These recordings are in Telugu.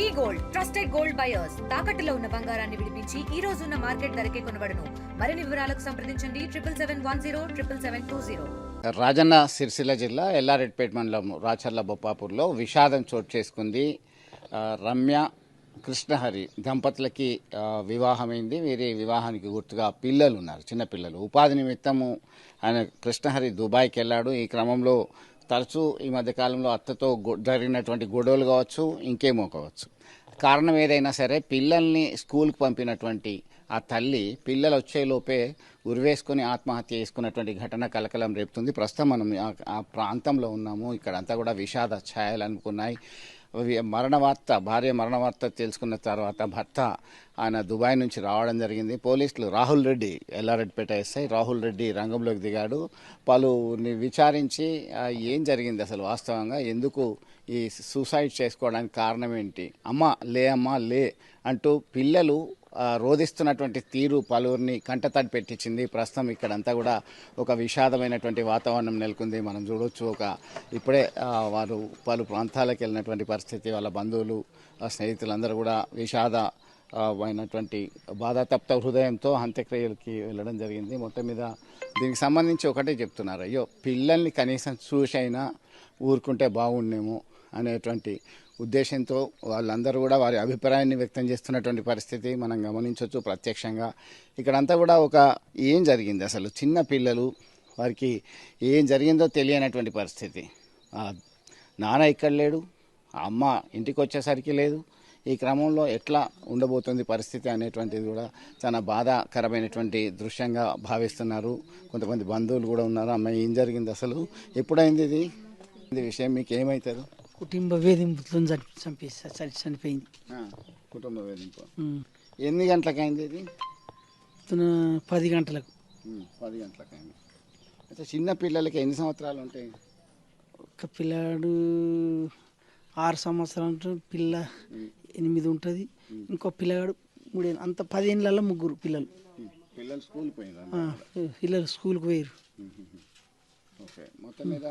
వి గోల్డ్ ట్రస్టెడ్ గోల్డ్ బయర్స్ తాకట్టులో ఉన్న బంగారాన్ని విడిపించి ఈ రోజు ఉన్న మార్కెట్ ధరకే కొనబడును. మరిన్ని వివరాలకు సంప్రదించండి 77107720. రాజన్న సిరిసిల్ల జిల్లా ఎల్లారెడ్డిపేట మండలం రాచర్ల బొప్పాపూర్లో విషాదం చోటు చేసుకుంది. రమ్య కృష్ణహరి దంపతులకి వివాహమైంది. వీరి వివాహానికి గుర్తుగా పిల్లలు ఉన్నారు, చిన్నపిల్లలు. ఉపాధి నిమిత్తము ఆయన కృష్ణహరి దుబాయ్కి వెళ్ళాడు. ఈ క్రమంలో తరచూ ఈ మధ్యకాలంలో అత్తతో జరిగినటువంటి గొడవలు కావచ్చు, ఇంకేమో కావచ్చు, కారణం ఏదైనా సరే పిల్లల్ని స్కూల్కి పంపినటువంటి ఆ తల్లి పిల్లలు వచ్చేలోపే ఉరివేసుకొని ఆత్మహత్య చేసుకున్నటువంటి ఘటన కలకలం రేపుతుంది. ప్రస్తుతం మనం ఆ ప్రాంతంలో ఉన్నాము. ఇక్కడంతా కూడా విషాద ఛాయలు అనుకున్నాయి. భార్య మరణ వార్త తెలుసుకున్న తర్వాత భర్త ఆయన దుబాయ్ నుంచి రావడం జరిగింది. పోలీసులు రాహుల్ రెడ్డి, ఎల్లారెడ్డిపేట ఎస్ఐ రాహుల్ రెడ్డి రంగంలోకి దిగాడు. పలుని విచారించి ఏం జరిగింది అసలు వాస్తవంగా, ఎందుకు ఈ సూసైడ్ చేసుకోవడానికి కారణం ఏంటి, అమ్మా లే అంటూ పిల్లలు రోధిస్తున్నటువంటి తీరు పలువురిని కంటతడి పెట్టించింది. ప్రస్తుతం ఇక్కడంతా కూడా ఒక విషాదమైనటువంటి వాతావరణం నెలకొంది. మనం చూడవచ్చు, ఇప్పుడే వారు పలు ప్రాంతాలకు వెళ్ళినటువంటి పరిస్థితి. వాళ్ళ బంధువులు, స్నేహితులందరూ కూడా అయినటువంటి బాధాతప్త హృదయంతో అంత్యక్రియలకి వెళ్ళడం జరిగింది. మొత్తం మీద దీనికి సంబంధించి ఒకటే చెప్తున్నారు, అయ్యో పిల్లల్ని కనీసం చూసైనా ఊరుకుంటే బాగుండేమో అనేటువంటి ఉద్దేశంతో వాళ్ళందరూ కూడా వారి అభిప్రాయాన్ని వ్యక్తం చేస్తున్నటువంటి పరిస్థితి మనం గమనించవచ్చు ప్రత్యక్షంగా. ఇక్కడంతా కూడా ఏం జరిగింది అసలు, చిన్న పిల్లలు, వారికి ఏం జరిగిందో తెలియనటువంటి పరిస్థితి. నాన్న ఇక్కడ లేడు, అమ్మ ఇంటికి వచ్చేసరికి లేదు. ఈ క్రమంలో ఎట్లా ఉండబోతుంది పరిస్థితి అనేటువంటిది కూడా చాలా బాధాకరమైనటువంటి దృశ్యంగా భావిస్తున్నారు. కొంతమంది బంధువులు కూడా ఉన్నారు. అమ్మాయి ఏం జరిగింది అసలు, ఎప్పుడైంది ఇది విషయం, మీకు ఏమవుతారు? కుటుంబ వేధింపుతో చనిపోయింది. కుటుంబ వేధింపు ఎన్ని గంటలకైంది ఇది? 10 గంటలకు. 10 గంటలకైంది. అయితే చిన్న పిల్లలకి ఎన్ని సంవత్సరాలు ఉంటాయి? ఒక పిల్లాడు 6 సంవత్సరాలు ఉంటుంది, పిల్ల 8 ఉంటుంది, ఇంకో పిల్లగాడు 3 ఏళ్ళు. అంత 10 ఏళ్ళల్లో 3 పిల్లలు. పిల్లలు స్కూల్కి పోయారు. ఓకే, మొత్తం మీద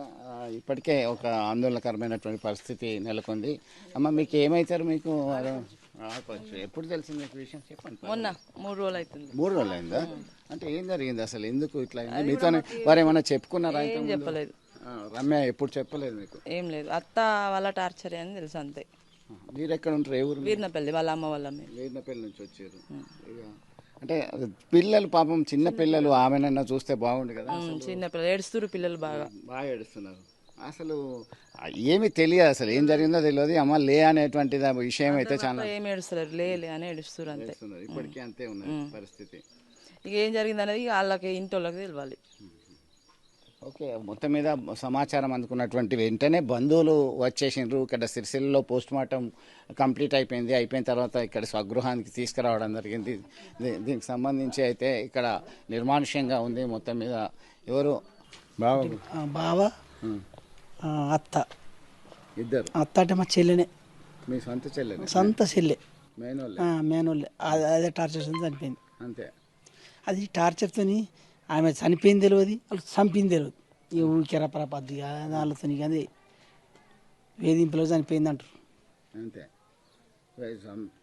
ఇప్పటికే ఒక ఆందోళనకరమైనటువంటి పరిస్థితి నెలకొంది. అమ్మ మీకు ఏమవుతారు? మీకు ఎప్పుడు తెలిసింది మీకు విషయం చెప్పండి. మొన్న 3 రోజులు అవుతుంది. 3 రోజులు అయిందా? అంటే ఏం జరిగింది అసలు, ఎందుకు ఇట్లా అయింది? మీతో వారు ఏమన్నా చెప్పుకున్నారా? ఏం చెప్పలేదు. రమ్య ఎప్పుడు చెప్పలేదు మీకు? ఏం లేదు, అత్త వాళ్ళ టార్చర్ అని తెలుసు అంతే. మీరు ఎక్కడ ఉంటారు? ఏ ఊరు? వీర్నపల్లి, వాళ్ళ అమ్మ వాళ్ళ. వీర్నపల్లి నుంచి వచ్చారు. అంటే పిల్లలు పాపం చిన్న పిల్లలు, ఆమెనన్నా చూస్తే బాగుండు కదా. చిన్న పిల్లలు ఏడుస్తున్నారు, పిల్లలు బాగా ఏడుస్తున్నారు. అసలు ఏమి తెలియదు, అసలు ఏం జరిగిందో తెలియదు. అమ్మ లే అనేటువంటి విషయం అయితే చాలా ఏం ఏడుస్తారు, లే అని ఏడుస్తున్నారు అంతే. ఇప్పటికీ అంతే ఉన్నది పరిస్థితి. ఇక ఏం జరిగింది అనేది వాళ్ళకి ఇంటోళ్ళకి తెలియాలి. ఓకే, మొత్తం మీద సమాచారం అందుకున్నటువంటి వెంటనే బంధువులు వచ్చేసిండ్రు. ఇక్కడ సిరిసిల్లలో పోస్ట్ మార్టం కంప్లీట్ అయిపోయిన తర్వాత ఇక్కడ స్వగృహానికి తీసుకురావడం జరిగింది. దీనికి సంబంధించి అయితే ఇక్కడ నిర్మానుష్యంగా ఉంది. మొత్తం మీద ఎవరు బావ అత్త, ఇద్దరు. అత్త అంటే మా చెల్లెనే. మీ సొంత చెల్లె? సొంత చెల్లె, మేనోళ్ళే. అదే టార్చర్ చనిపోయింది అంతే. అది టార్చర్తో ఆమె చనిపోయింది తెలియదు, వాళ్ళు చంపింది తెలియదు. ఈ ఊరికెర పరపద్దిగా వాళ్ళతో అదే వేధింపులో చనిపోయింది అంటారు. అంతే,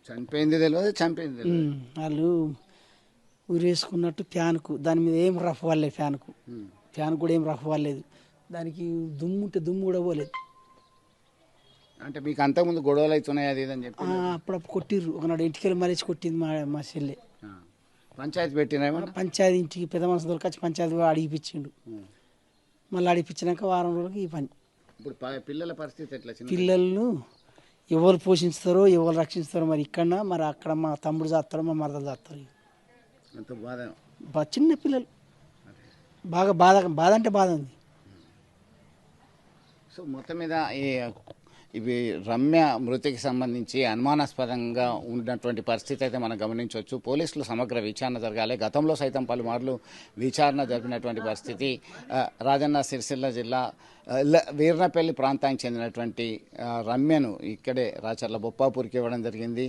చనిపోయింది తెలియదు, చంపింది. వాళ్ళు ఊరేసుకున్నట్టు ఫ్యాన్కు, దాని మీద ఏం రఫ్ వాళ్ళలేదు. ఫ్యాన్ కూడా ఏం రఫ్ వాళ్ళలేదు. దానికి దుమ్ము ఉంటే దుమ్ము కూడా పోలేదు. అంటే మీకు అంతకుముందు గొడవలు అవుతున్నాయి అది ఇదని చెప్పి అప్పుడప్పుడు కొట్టిర్రు. ఒకనాడు ఇంటికి మలేసి కొట్టింది మా చెల్లె. పంచాయతీ పెట్టినా? పంచాయతీ ఇంటికి పెద్ద మనసు దొరకొచ్చి పంచాయతీ అడిగిపించిండు. మళ్ళీ అడిగిపించినాక వారం రోజులకి ఈ పని. ఇప్పుడు పిల్లల పరిస్థితి ఎట్లా? పిల్లలను ఎవరు పోషిస్తారో ఎవరు రక్షిస్తారో మరి ఇక్కడ, మరి అక్కడ మా తమ్ముడు చేస్తారో మా మరదలు చేస్తారు. చిన్న పిల్లలు బాగా బాధ అంటే బాధ ఉంది. సో మొత్తం మీద ఇవి రమ్య మృతికి సంబంధించి అనుమానాస్పదంగా ఉన్నటువంటి పరిస్థితి అయితే మనం గమనించవచ్చు. పోలీసులు సమగ్ర విచారణ జరగాలి. గతంలో సైతం పలుమార్లు విచారణ జరిపినటువంటి పరిస్థితి. రాజన్న సిరిసిల్ల జిల్లా వీర్నపల్లి ప్రాంతానికి చెందినటువంటి రమ్యను ఇక్కడే రాచర్ల బొప్పాపూర్కి ఇవ్వడం జరిగింది.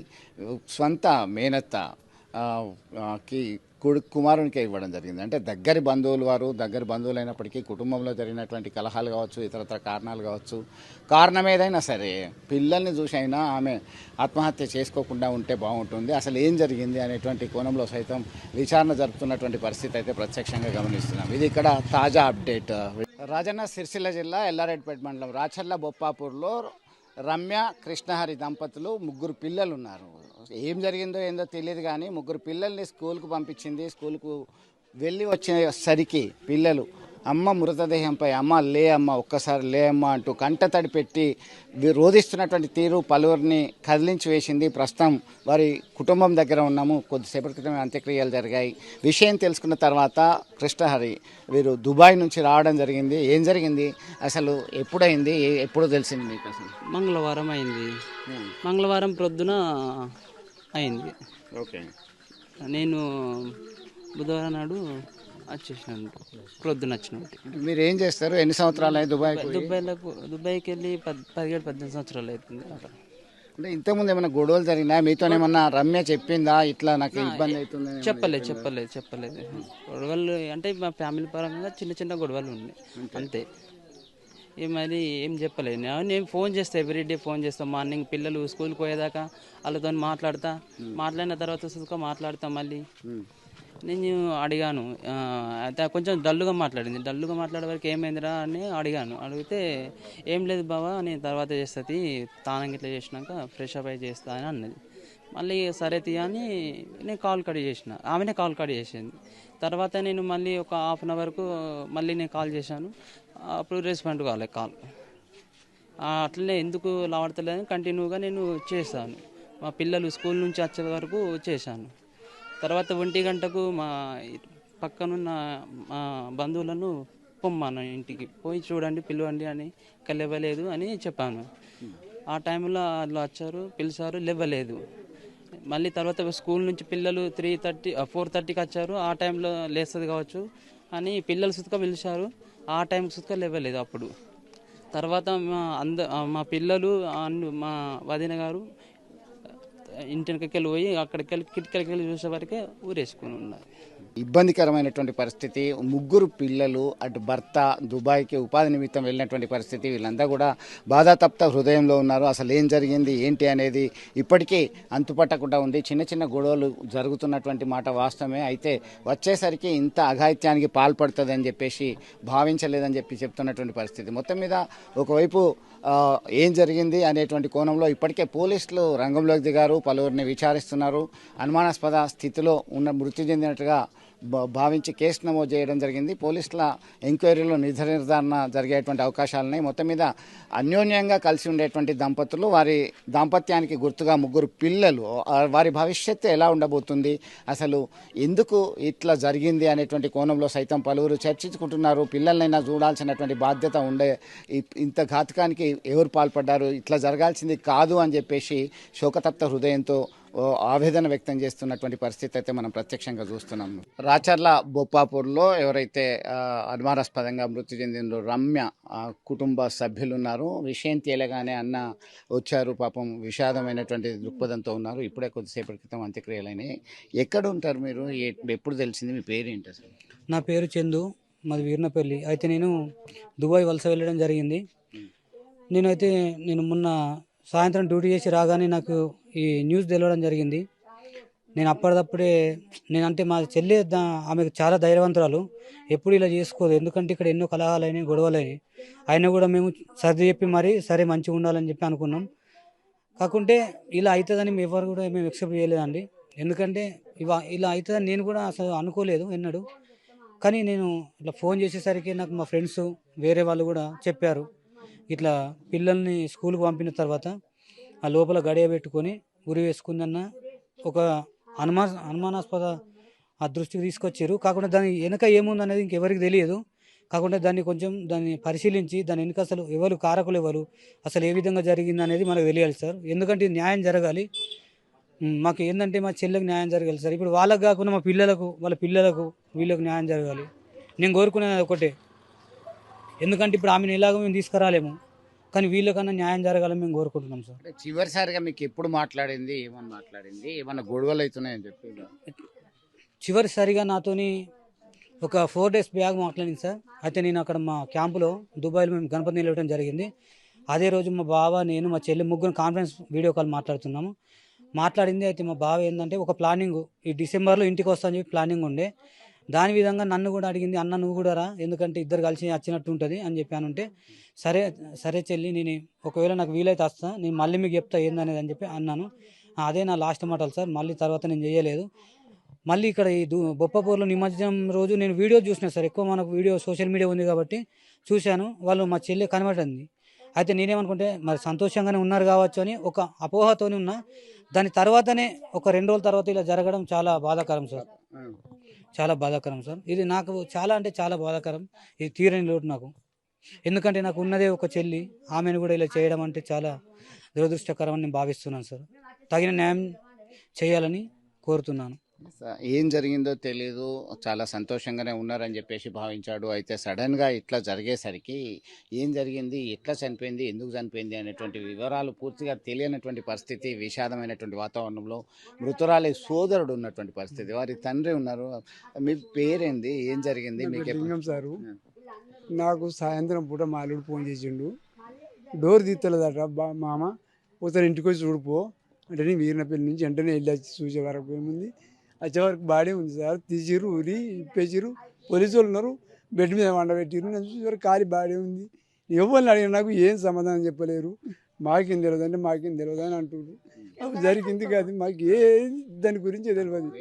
స్వంత మేనత్త ఆ, కుమారునికే ఇవ్వడం జరిగింది. అంటే దగ్గరి బంధువులు అయినప్పటికీ కుటుంబంలో జరిగినటువంటి కలహాలు కావచ్చు, ఇతరత్ర కారణాలు కావచ్చు, కారణం ఏదైనా సరే పిల్లల్ని చూసి అయినా ఆమె ఆత్మహత్య చేసుకోకుండా ఉంటే బాగుంటుంది. అసలు ఏం జరిగింది అనేటువంటి కోణంలో సైతం విచారణ జరుపుతున్నటువంటి పరిస్థితి అయితే ప్రత్యక్షంగా గమనిస్తున్నాం. ఇది ఇక్కడ తాజా అప్డేట్. రాజన్న సిరిసిల్ల జిల్లా ఎల్లారెడ్డిపేట మండలం రాచర్ల బొప్పాపూర్లో రమ్య కృష్ణహరి దంపతులు 3 పిల్లలు ఉన్నారు. ఏం జరిగిందో ఏందో తెలియదు కానీ 3 పిల్లల్ని స్కూల్కు పంపించింది. స్కూల్కు వెళ్ళి వచ్చేసరికి పిల్లలు అమ్మ మృతదేహంపై అమ్మ లే అమ్మ ఒక్కసారి లే అమ్మ అంటూ కంటతడి పెట్టి రోధిస్తున్నటువంటి తీరు పలువురిని కదిలించి వేసింది. ప్రస్తుతం వారి కుటుంబం దగ్గర ఉన్నాము. కొద్దిసేపటి క్రితమే అంత్యక్రియలు జరిగాయి. విషయం తెలుసుకున్న తర్వాత కృష్ణహరి వీరు దుబాయ్ నుంచి రావడం జరిగింది. ఏం జరిగింది అసలు, ఎప్పుడైంది, ఎప్పుడు తెలిసింది మీకు అసలు? మంగళవారం అయింది. మంగళవారం ప్రొద్దున అయింది. ఓకే. నేను బుధవారం నాడు వచ్చేసినాను, ప్రొద్దున వచ్చినట్టు. మీరు ఏం చేస్తారు? ఎన్ని సంవత్సరాలు అయ్యి దుబాయ్కి వెళ్ళి 17-18 సంవత్సరాలు అవుతుంది. అంటే ఇంతకుముందు ఏమైనా గొడవలు జరిగినా మీతోనేమన్నా రమ్య చెప్పిందా ఇట్లా నాకు ఇబ్బంది అవుతుంది? చెప్పలేదు. గొడవలు అంటే మా ఫ్యామిలీ పరంగా చిన్న చిన్న గొడవలు ఉన్నాయి అంతే. మరి ఏం చెప్పలేదు. నేను ఫోన్ చేస్తా, ఎవ్రీడే ఫోన్ చేస్తాను. మార్నింగ్ పిల్లలు స్కూల్కి పోయేదాకా వాళ్ళతో మాట్లాడిన తర్వాత మాట్లాడతా. మళ్ళీ నేను అడిగాను, అయితే కొంచెం డల్లుగా మాట్లాడే వరకు ఏమైందిరా అని అడిగితే ఏం లేదు బావా, నేను తర్వాత చేస్తుంది, తానం ఇట్లా చేసినాక ఫ్రెష్ అప్ అయి చేస్తా అని అన్నది. మళ్ళీ సరే తీయ అని నేను కాల్ కట్ చేసిన, ఆమెనే కాల్ కట్ చేసింది. తర్వాత నేను మళ్ళీ ఒక హాఫ్ అన్ అవర్కు మళ్ళీ నేను కాల్ చేశాను. అప్పుడు రెస్పాండ్ కాలేదు కాల్. అట్లనే ఎందుకు లావడతలేదని కంటిన్యూగా నేను చేశాను. మా పిల్లలు స్కూల్ నుంచి వచ్చే వరకు చేశాను. తర్వాత 1 గంటకు మా పక్కనున్న మా బంధువులను పొమ్మాను, ఇంటికి పోయి చూడండి పిలవండి అని, లేవలేదు అని చెప్పాను. ఆ టైంలో వాళ్ళు వచ్చారు, పిలిచారు, లేవలేదు. మళ్ళీ తర్వాత స్కూల్ నుంచి పిల్లలు 4:30కి వచ్చారు. ఆ టైంలో లేస్తుంది కావచ్చు అని పిల్లలు సుతక పిలిచారు. ఆ టైంకి సుతక లేవలేదు. అప్పుడు తర్వాత మా పిల్లలు మా వదిన గారు ఇంటికి పోయి అక్కడికి వెళ్ళి కిటికీలకి వెళ్ళి చూసే వరకే ఊరేసుకుని ఉన్నారు. ఇబ్బందికరమైనటువంటి పరిస్థితి. 3 పిల్లలు, అటు భర్త దుబాయ్కి ఉపాధి నిమిత్తం వెళ్ళినటువంటి పరిస్థితి. వీళ్ళంతా కూడా బాధాతప్త హృదయంలో ఉన్నారు. అసలు ఏం జరిగింది ఏంటి అనేది ఇప్పటికీ అంతుపట్టకుండా ఉంది. చిన్న చిన్న గొడవలు జరుగుతున్నటువంటి మాట వాస్తవమే. అయితే వచ్చేసరికి ఇంత అఘాయిత్యానికి పాల్పడుతుందని చెప్పేసి భావించలేదని చెప్తున్నటువంటి పరిస్థితి. మొత్తం మీద ఒకవైపు ఏం జరిగింది అనేటువంటి కోణంలో ఇప్పటికే పోలీసులు రంగంలోకి దిగారు, పలువురిని విచారిస్తున్నారు. అనుమానాస్పద స్థితిలో మృతి చెందినట్టుగా భావించి కేసు నమోదు చేయడం జరిగింది. పోలీసుల ఎంక్వైరీలో నిర్ధారణ జరిగేటువంటి అవకాశాలున్నాయి. మొత్తం మీద అన్యోన్యంగా కలిసి ఉండేటువంటి దంపతులు, వారి దాంపత్యానికి గుర్తుగా 3 పిల్లలు, వారి భవిష్యత్తు ఎలా ఉండబోతుంది, అసలు ఎందుకు ఇట్లా జరిగింది అనేటువంటి కోణంలో సైతం పలువురు చర్చించుకుంటున్నారు. పిల్లలనైనా చూడాల్సినటువంటి బాధ్యత ఉండే, ఇంత ఘాతకానికి ఎవరు పాల్పడ్డారు, ఇట్లా జరగాల్సింది కాదు అని చెప్పేసి శోకతప్త హృదయంతో ఆవేదన వ్యక్తం చేస్తున్నటువంటి పరిస్థితి అయితే మనం ప్రత్యక్షంగా చూస్తున్నాం. రాచర్ల బొప్పాపూర్లో ఎవరైతే అనుమానాస్పదంగా మృతి చెందిన రమ్య కుటుంబ సభ్యులు ఉన్నారు, విషయం తేలగానే అన్న వచ్చారు. పాపం విషాదమైనటువంటి దృక్పథంతో ఉన్నారు. ఇప్పుడే కొద్దిసేపటి క్రితం అంత్యక్రియలైనాయి. ఎక్కడ ఉంటారు మీరు? ఎప్పుడు తెలిసింది? మీ పేరు ఏంటి అసలు? నా పేరు చందు, మాది వీర్నపల్లి. అయితే నేను దుబాయ్ వలస వెళ్ళడం జరిగింది. నేను మొన్న సాయంత్రం డ్యూటీ చేసి రాగానే నాకు ఈ న్యూస్ తెలియడం జరిగింది. నేను అప్పటిదప్పుడే నేనంటే మా చెల్లి ఆమెకు చాలా ధైర్యవంతురాలు, ఎప్పుడు ఇలా చేసుకోదు. ఎందుకంటే ఇక్కడ ఎన్నో కలహాలైనాయి, గొడవలైనాయి. అయినా కూడా మేము సర్ది చెప్పి మరి సరే మంచిగా ఉండాలని చెప్పి అనుకున్నాం. కాకుంటే ఇలా అవుతుందని ఎవరు కూడా మేము ఎక్సెప్ట్ చేయలేదండి. ఎందుకంటే ఇలా అవుతుందని నేను కూడా అసలు అనుకోలేదు ఎన్నడూ. కానీ నేను ఇట్లా ఫోన్ చేసేసరికి నాకు మా ఫ్రెండ్స్ వేరే వాళ్ళు కూడా చెప్పారు, ఇట్లా పిల్లల్ని స్కూల్కి పంపిన తర్వాత ఆ లోపల గడియ పెట్టుకొని ఉరి వేసుకుందన్న ఒక అనుమానాస్పద ఆ దృష్టికి తీసుకొచ్చారు. కాకుండా దాని వెనక ఏముందనేది ఇంకెవరికి తెలియదు. కాకుండా దాన్ని పరిశీలించి దాని వెనుక అసలు ఎవరు కారకులు, ఎవరు అసలు ఏ విధంగా జరిగింది అనేది మనకు తెలియాలి సార్. ఎందుకంటే న్యాయం జరగాలి. మాకు ఏంటంటే మా చెల్లెకి న్యాయం జరగాలి సార్. ఇప్పుడు వాళ్ళకి కాకుండా మా వాళ్ళ పిల్లలకు వీళ్ళకి న్యాయం జరగాలి. నేను కోరుకునేది ఒకటే. ఎందుకంటే ఇప్పుడు ఆమెను ఎలాగో మేము తీసుకురాలేము. కానీ వీళ్ళకన్నా న్యాయం జరగాలని మేము కోరుకుంటున్నాం సార్. అంటే చివరిసారిగా మీకు ఎప్పుడు మాట్లాడింది, ఏమన్నా మాట్లాడింది, ఏమన్నా గొడవలు అవుతున్నాయని చెప్పి? చివరిసారిగా నాతోని ఒక 4 days బ్యాగ్ మాట్లాడింది సార్. అయితే నేను అక్కడ మా క్యాంపులో దుబాయ్లో మేము గణపతి నిలవడం జరిగింది. అదే రోజు మా బావ, నేను, మా చెల్లి ముగ్గురు కాన్ఫరెన్స్ వీడియో కాల్ మాట్లాడుతున్నాము. మాట్లాడింది అయితే మా బావ ఏంటంటే ఒక ప్లానింగ్, ఈ డిసెంబర్లో ఇంటికి వస్తా అని చెప్పి ప్లానింగ్ ఉండే. దాని విధంగా నన్ను కూడా అడిగింది, అన్న నువ్వు కూడా రా, ఎందుకంటే ఇద్దరు కలిసి వచ్చినట్టు ఉంటుంది అని చెప్పానంటే, సరే సరే చెల్లి, నేను ఒకవేళ నాకు వీలైతే వస్తా, నేను మళ్ళీ మీకు చెప్తా ఏందనేది అని చెప్పి అన్నాను. అదే నా లాస్ట్ మాటలు సార్, మళ్ళీ తర్వాత నేను చేయలేదు. మళ్ళీ ఇక్కడ ఈ బొప్పపూర్లో నిమజ్జనం రోజు నేను వీడియో చూసిన సార్. ఎక్కువ మనకు వీడియో సోషల్ మీడియా ఉంది కాబట్టి చూశాను. వాళ్ళు మా చెల్లి కనబడింది. అయితే నేనేమనుకుంటే మరి సంతోషంగానే ఉన్నారు కావచ్చు అని ఒక అపోహతోనే ఉన్నా. దాని తర్వాతనే ఒక 2 రోజుల తర్వాత ఇలా జరగడం చాలా బాధాకరం సార్, చాలా బాధాకరం సార్. ఇది నాకు చాలా అంటే చాలా బాధాకరం. ఇది తీరని లోటు నాకు. ఎందుకంటే నాకు ఉన్నదే ఒక చెల్లి, ఆమెను కూడా ఇలా చేయడం అంటే చాలా దురదృష్టకరం అని నేను భావిస్తున్నాను సార్. తగిన న్యాయం చేయాలని కోరుతున్నాను. ఏం జరిగిందో తెలీదు, చాలా సంతోషంగానే ఉన్నారని చెప్పేసి భావించాడు. అయితే సడన్గా ఇట్లా జరిగేసరికి ఏం జరిగింది, ఎట్లా చనిపోయింది, ఎందుకు చనిపోయింది అనేటువంటి వివరాలు పూర్తిగా తెలియనటువంటి పరిస్థితి, విషాదమైనటువంటి వాతావరణంలో మృతురాలి సోదరుడు ఉన్నటువంటి పరిస్థితి. వారి తండ్రి ఉన్నారు. మీ పేరేంది, ఏం జరిగింది మీకు? లింగం సారు, నాకు సాయంత్రం పూట మా అల్లుడు ఫోన్ చేసిండు. డోర్ తీస్తలేదట మామ, ఒకసారి ఇంటికి వచ్చి చూడిపో అంటే నేను వీరినపల్లి నుంచి వెంటనే వెళ్ళి వచ్చి చూసే వరకు ఏముంది, వచ్చే వరకు బాడీ ఉంది సార్. తీసిరు, ఊరి ఇప్పేసిరు, పోలీసు వాళ్ళు ఉన్నారు, బెడ్ మీద వండబెట్టిరు. నేను చూసే వరకు ఖాళీ బాడీ ఉంది. ఎవరిని అడిగిన నాకు ఏం సమాధానం చెప్పలేరు. మాకేం తెలియదు అంటే మాకేం తెలియదు అని అంటున్నారు. అప్పుడు జరిగింది కాదు, మాకు దాని గురించి తెలియదు.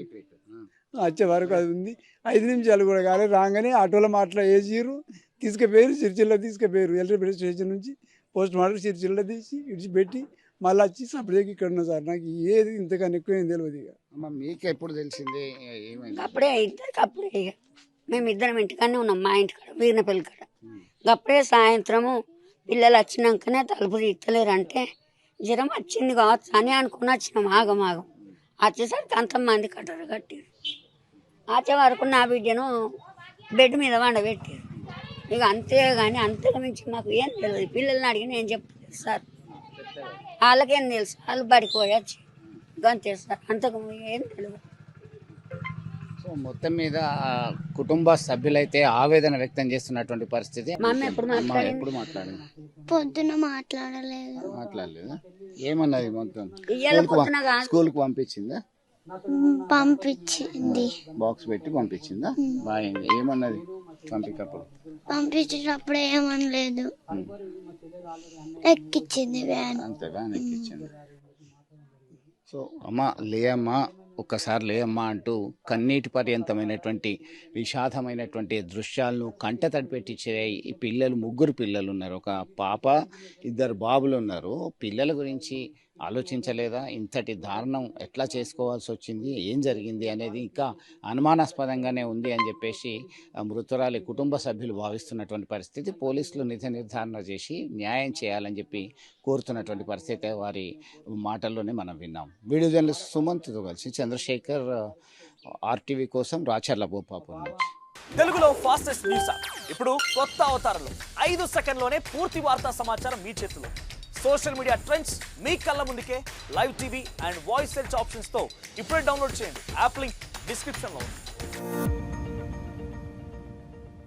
వచ్చే వరకు అది ఉంది. 5 నిమిషాలు కూడా కాలే, రాగానే ఆటోలో మాట్లా వేసిరు, తీసుకుపోయారు, సిరిసిల్ల తీసుకుపోయారు. ఎల్లిపేట స్టేషన్ నుంచి పోస్ట్ మార్టం సిరిసిల్ల తీసి విడిచిపెట్టి మళ్ళీ వచ్చి అప్పటికి ఇక్కడ ఉన్నా సార్. నాకు ఏది ఇంతకన్నా ఎక్కువ ఏం తెలియదు. ఇక మీకు ఎప్పుడు తెలిసింది, ఏమైంది? అప్పుడే ఇక మేమిద్దరం ఇంటికాడనే ఉన్నాం, మా ఇంటికాడ వీరినపల్లి కాడ. అప్పుడే సాయంత్రము పిల్లలు వచ్చినాకనే తలుపు తీస్తలేరు అంటే జ్వరం వచ్చింది కావచ్చు అని అనుకుని వచ్చినాం. ఆగం వచ్చేసరికి అంతమంది కట్టరు కట్టారు. వచ్చే వరకు నా బిడ్డను బెడ్ మీద వండబెట్టారు. ఇక అంతే కానీ అంతకు మించి మాకు ఏం తెలియదు. పిల్లల్ని అడిగిన ఏం చెప్పలేదు సార్, వాళ్ళకేం తెలుసు, వాళ్ళు బడికి పోయొచ్చు అంతే సార్, అంతకు ఏం తెలియదు. సో మొత్తం మీద కుటుంబ సభ్యులైతే ఆవేదన వ్యక్తం చేస్తున్నటువంటి పరిస్థితి. మా అమ్మ ఎప్పుడు ఎప్పుడు మాట్లాడింది? పొద్దున మాట్లాడలేదు. ఏమన్నది? మొత్తం స్కూల్కి పంపించిందా? పంపించింది, బాక్స్ పెట్టి పంపించిందా? బాగా ఏమన్నది పంపించేటప్పుడు ఏమనలేదు, ఎక్కించింది వ్యాన్. అంతే, వ్యాన్ ఎక్కించింది. సో అమ్మ లేయమ్మా, ఒక్కసారి లేయమ్మా అంటూ కన్నీటి పర్యంతమైనటువంటి విషాదమైనటువంటి దృశ్యాలను కంట తడిపెట్టించే ఈ పిల్లలు, 3 పిల్లలు ఉన్నారు. ఒక పాప, 2 బాబులు ఉన్నారు. పిల్లల గురించి ఆలోచించలేదా? ఇంతటి దారుణం ఎట్లా చేసుకోవాల్సి వచ్చింది, ఏం జరిగింది అనేది ఇంకా అనుమానాస్పదంగానే ఉంది అని చెప్పేసి మృతురాలి కుటుంబ సభ్యులు భావిస్తున్నటువంటి పరిస్థితి. పోలీసులు నిజ నిర్ధారణ చేసి న్యాయం చేయాలని చెప్పి కోరుతున్నటువంటి పరిస్థితి వారి మాటల్లోనే మనం విన్నాం. వీడియో జర్నలిస్ట్ సుమంత్తో కలిసి చంద్రశేఖర్, RTV కోసం, రాచర్ల బొప్పాపూర్ నుంచి. తెలుగులో ఫాస్టెస్ట్ న్యూస్ ఇప్పుడు కొత్త అవతారంలో 5 సెకండ్లోనే పూర్తి వార్తా సమాచారం మీ చేతిలో. సోషల్ మీడియా ట్రెండ్స్ మీ కళ్ళ ముందుకే live TV and voice search ఆప్షన్స్తో ఇప్పుడే డౌన్లోడ్ చేయండి. యాప్ లింక్ డిస్క్రిప్షన్లో ఉంది.